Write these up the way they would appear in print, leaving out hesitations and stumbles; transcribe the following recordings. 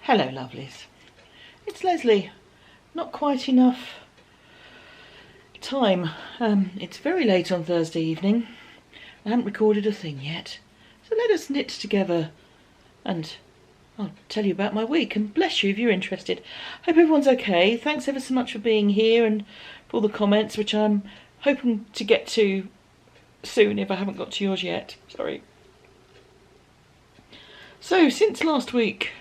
Hello lovelies, it's Lesley. Not quite enough time. It's very late on Thursday evening. I haven't recorded a thing yet. So let us knit together and I'll tell you about my week, and bless you if you're interested. Hope everyone's okay. Thanks ever so much for being here and for all the comments, which I'm hoping to get to soon if I haven't got to yours yet. Sorry. So since last week,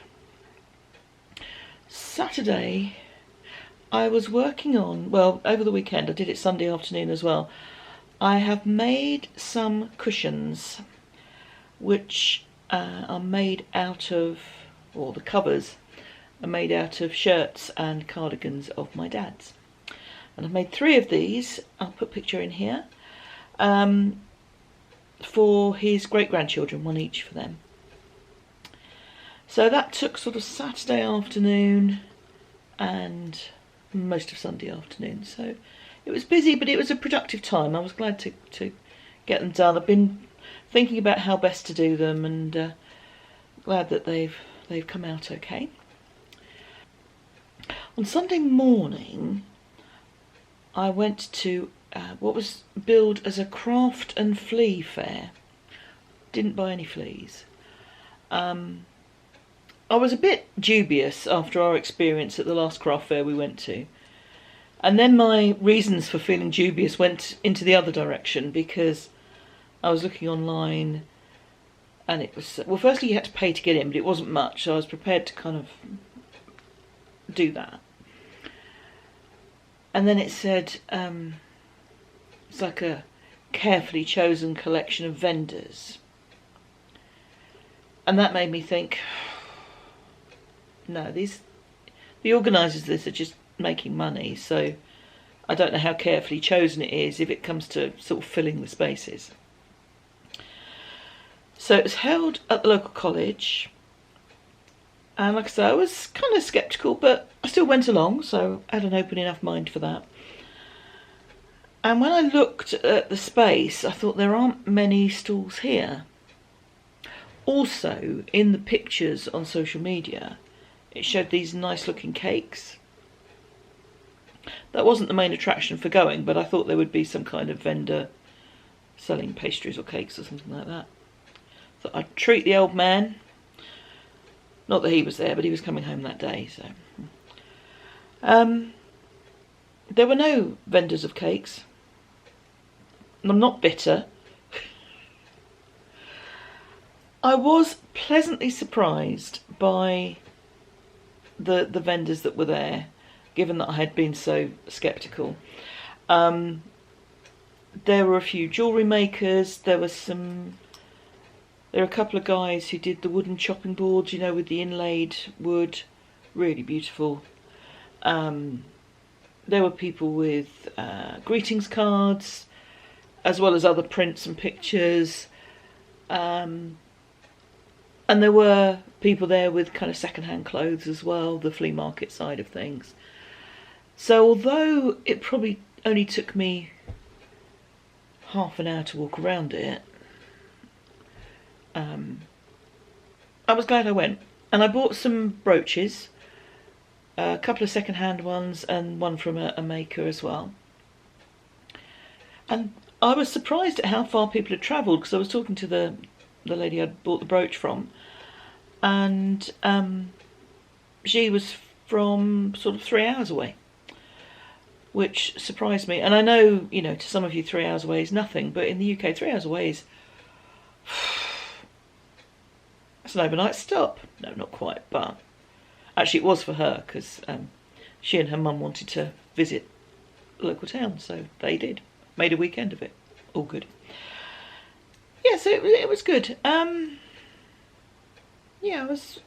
Saturday, I was working on, well, over the weekend, I did it Sunday afternoon as well. I have made some cushions which are made out of, or the covers are made out of shirts and cardigans of my dad's. And I've made 3 of these, I'll put a picture in here, for his great-grandchildren, 1 each for them. So that took sort of Saturday afternoon and most of Sunday afternoon. So it was busy, but it was a productive time. I was glad to get them done. I've been thinking about how best to do them, and glad that they've come out okay. On Sunday morning, I went to what was billed as a craft and flea fair. Didn't buy any fleas. I was a bit dubious after our experience at the last craft fair we went to. And then my reasons for feeling dubious went into the other direction, because I was looking online and it was, well, firstly you had to pay to get in, but it wasn't much, so I was prepared to kind of do that. And then it said it's like a carefully chosen collection of vendors. And that made me think, no, the organisers of this are just making money, so I don't know how carefully chosen it is if it comes to sort of filling the spaces. So it was held at the local college, and like I say, I was kind of sceptical, but I still went along, so I had an open enough mind for that. And when I looked at the space, I thought there aren't many stalls here. Also, in the pictures on social media, it showed these nice looking cakes. That wasn't the main attraction for going, but I thought there would be some kind of vendor selling pastries or cakes or something like that. So I'd treat the old man. Not that he was there, but he was coming home that day, so. There were no vendors of cakes. And I'm not bitter. I was pleasantly surprised by the vendors that were there, given that I had been so sceptical. There were a few jewellery makers. There were a couple of guys who did the wooden chopping boards, you know, with the inlaid wood, really beautiful. There were people with greetings cards, as well as other prints and pictures. And there were people there with kind of second-hand clothes as well, the flea market side of things. So although it probably only took me half an hour to walk around it, I was glad I went. And I bought some brooches, a couple of second-hand ones and one from a maker as well. And I was surprised at how far people had travelled, because I was talking to the lady I'd bought the brooch from, and she was from sort of 3 hours away, which surprised me. And I know, you know, to some of you 3 hours away is nothing, but in the UK 3 hours away is it's an overnight stop. No, not quite, but actually it was for her, because she and her mum wanted to visit a local town, so they did. Made a weekend of it. All good. Yeah, so it was good. Yeah, I was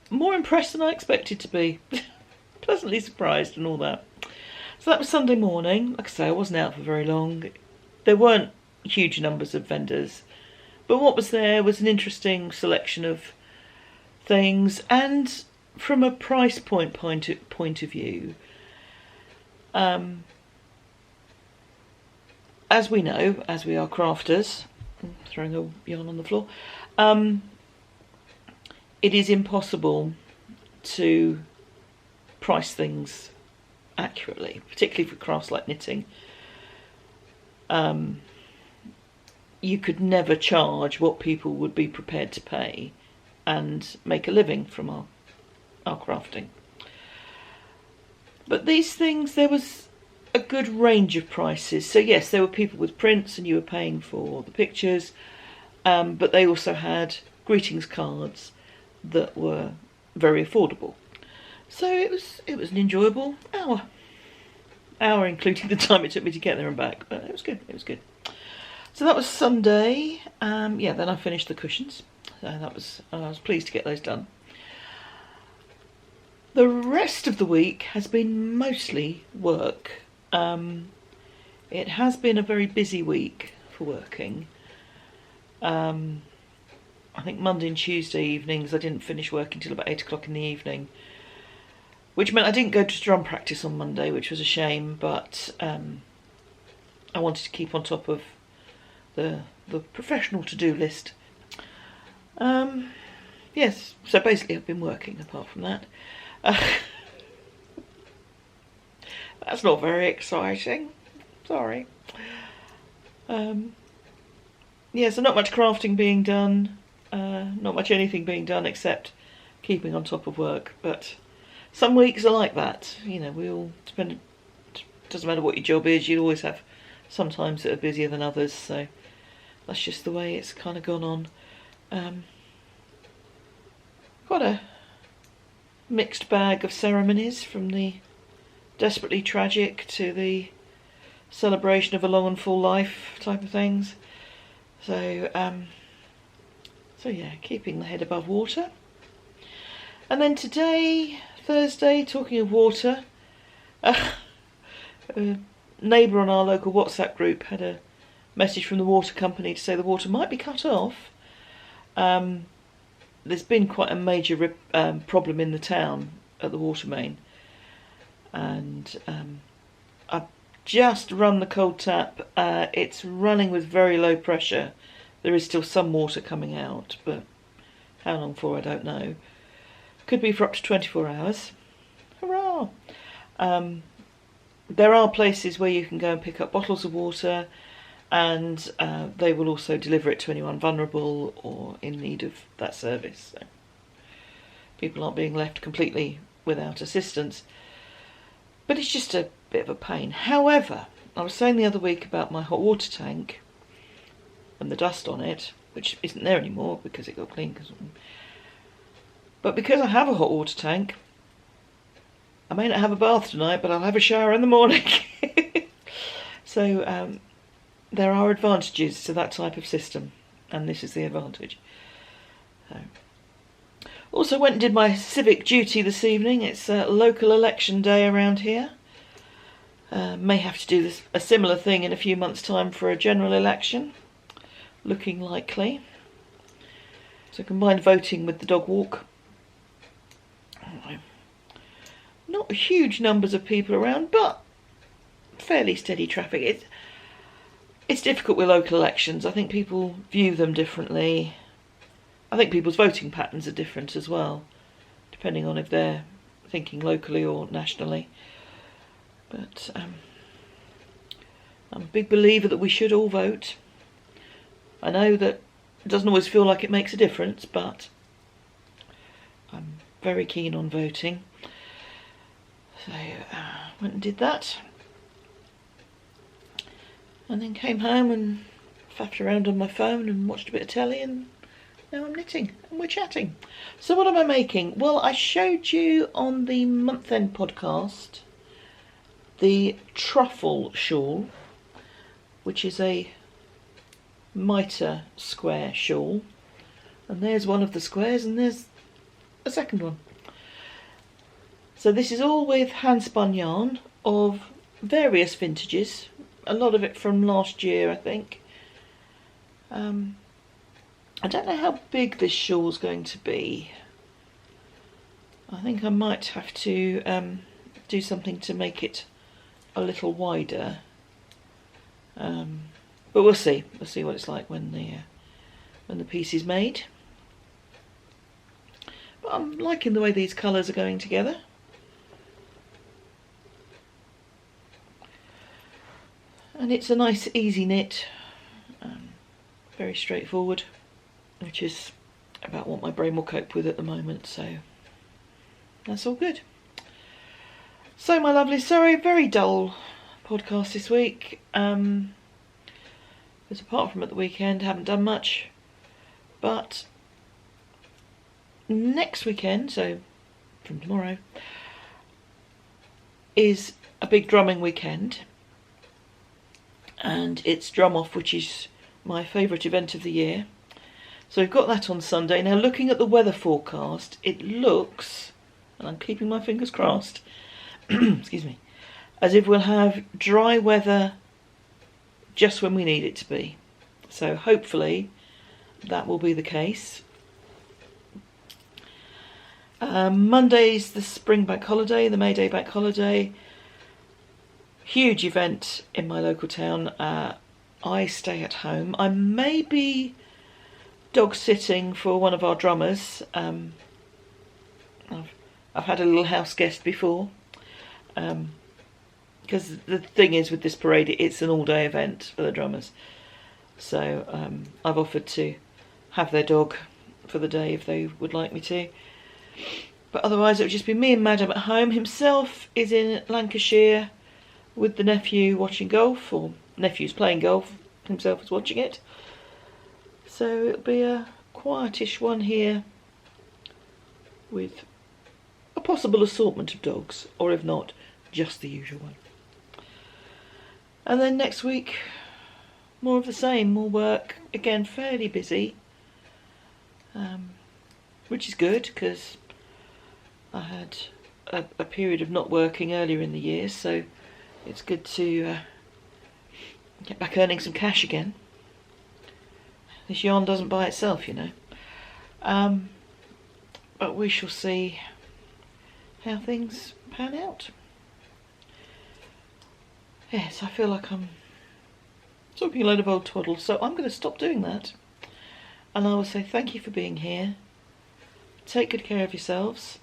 more impressed than I expected to be. Pleasantly surprised and all that. So that was Sunday morning. Like I say, I wasn't out for very long. There weren't huge numbers of vendors, but what was there was an interesting selection of things, and from a price point of view, as we know, as we are crafters, I'm throwing a yarn on the floor, it is impossible to price things accurately, particularly for crafts like knitting. You could never charge what people would be prepared to pay and make a living from our crafting. But these things, there was a good range of prices. So yes, there were people with prints and you were paying for the pictures, but they also had greetings cards that were very affordable. So it was an enjoyable hour including the time it took me to get there and back, but it was good. So that was Sunday. Then I finished the cushions. So I was pleased to get those done. The rest of the week has been mostly work. It has been a very busy week for working. I think Monday and Tuesday evenings I didn't finish work until about 8 o'clock in the evening, which meant I didn't go to drum practice on Monday, which was a shame, but I wanted to keep on top of the professional to-do list. Yes, so basically I've been working apart from that. That's not very exciting. Sorry. So not much crafting being done, not much anything being done except keeping on top of work. But some weeks are like that. You know, we all spend. Doesn't matter what your job is, you always have some times that are busier than others. So that's just the way it's kind of gone on. Quite a mixed bag of ceremonies, from the desperately tragic to the celebration of a long and full life type of things. So yeah, keeping the head above water. And then today, Thursday, talking of water, a neighbour on our local WhatsApp group had a message from the water company to say the water might be cut off. There's been quite a major problem in the town at the water main, and I've just run the cold tap. It's running with very low pressure. There is still some water coming out, but how long for I don't know. Could be for up to 24 hours. Hurrah! There are places where you can go and pick up bottles of water, and they will also deliver it to anyone vulnerable or in need of that service. So people aren't being left completely without assistance. But it's just a bit of a pain. However, I was saying the other week about my hot water tank and the dust on it, which isn't there anymore because it got cleaned. But because I have a hot water tank, I may not have a bath tonight, but I'll have a shower in the morning. So there are advantages to that type of system, and this is the advantage. So. Also went and did my civic duty this evening. It's a local election day around here. May have to do a similar thing in a few months' time for a general election. Looking likely. So combined voting with the dog walk. Not huge numbers of people around, but fairly steady traffic. It's difficult with local elections. I think people view them differently. I think people's voting patterns are different as well, depending on if they're thinking locally or nationally. But I'm a big believer that we should all vote. I know that it doesn't always feel like it makes a difference, but I'm very keen on voting. So went and did that. And then came home and faffed around on my phone and watched a bit of telly, and now I'm knitting and we're chatting. So what am I making? Well, I showed you on the month-end podcast the truffle shawl, which is a mitre square shawl. And there's one of the squares and there's a second one. So this is all with hand-spun yarn of various vintages. A lot of it from last year, I think. I don't know how big this shawl's going to be. I think I might have to do something to make it a little wider. But we'll see. We'll see what it's like when the piece is made. But I'm liking the way these colours are going together. And it's a nice easy knit, very straightforward, which is about what my brain will cope with at the moment, so that's all good. So my lovely, sorry, very dull podcast this week. Because apart from at the weekend, haven't done much. But next weekend, so from tomorrow, is a big drumming weekend. And it's Drum Off, which is my favourite event of the year. So we've got that on Sunday. Now, looking at the weather forecast, it looks, and I'm keeping my fingers crossed, excuse me, as if we'll have dry weather just when we need it to be. So hopefully that will be the case. Monday's the spring bank holiday, the May Day bank holiday. Huge event in my local town. I stay at home. I may be dog sitting for one of our drummers. I've had a little house guest before. Because the thing is with this parade, it's an all-day event for the drummers. So I've offered to have their dog for the day if they would like me to. But otherwise it would just be me and Madam at home. Himself is in Lancashire with the nephew watching golf, or nephew's playing golf, himself is watching it. So it'll be a quietish one here with a possible assortment of dogs, or if not, just the usual one. And then next week, more of the same, more work, again fairly busy, which is good because I had a period of not working earlier in the year, so it's good to get back earning some cash again. This yarn doesn't buy itself, you know. But we shall see how things pan out. Yes, I feel like I'm talking a load of old twaddle, so I'm going to stop doing that. And I will say thank you for being here. Take good care of yourselves,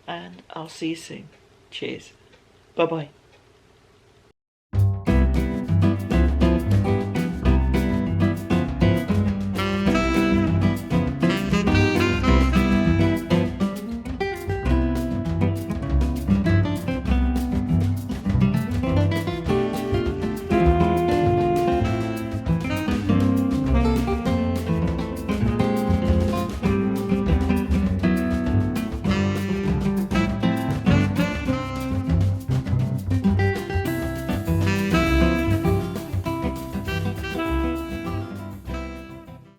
and I'll see you soon. Cheers. Bye-bye.